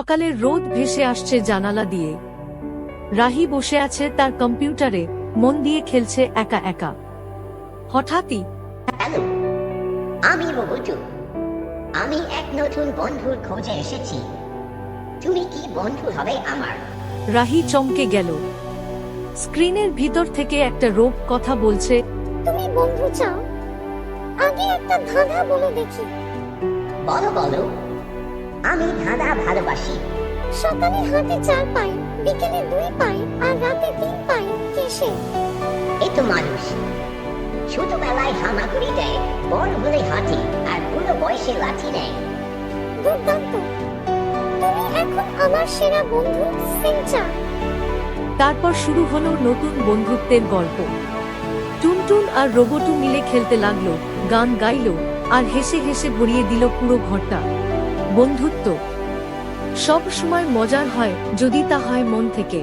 সকালের রোদ ভেসে আসছে জানালা দিয়ে। রাহি বসে আছে তার কম্পিউটারে, মন দিয়ে খেলছে একা একা। হঠাৎই হ্যালো, আমি রবটু। আমি এক নতুন বন্ধুর খোঁজে এসেছি। তুমি কি বন্ধু হবে আমার? রাহি চমকে গেল। স্ক্রিনের ভিতর থেকে একটা রোগ কথা বলছে। তুমি বন্ধু চাও? আগে একটা ধাঁধা বলে দেখি। বলো বলো। আমি ধাঁধা ভালোবাসি। সকালে হাঁটে 4 পায়ে, বিকেলে 2 পায়ে, আর রাতে 3 পায়ে। কে সে? এই তো মানুষ। ছোটবেলায় হামাগুড়ি দেয়, বড় হলে হাঁটি, আর বুড়ো বয়সে লাঠি নেয়। দুর্দান্ত! তুমি এখন আমার সেরা বন্ধু, সেঞ্চা। তারপর শুরু হলো নতুন বন্ধুত্বের গল্প। টুনটুন আর রোবটু মিলে খেলতে লাগলো, গান গাইলো, আর হেসে হেসে ভরিয়ে দিল পুরো ঘরটা। বন্ধুত্ব সব সময় মজার হয় যদি তা হয় মন থেকে।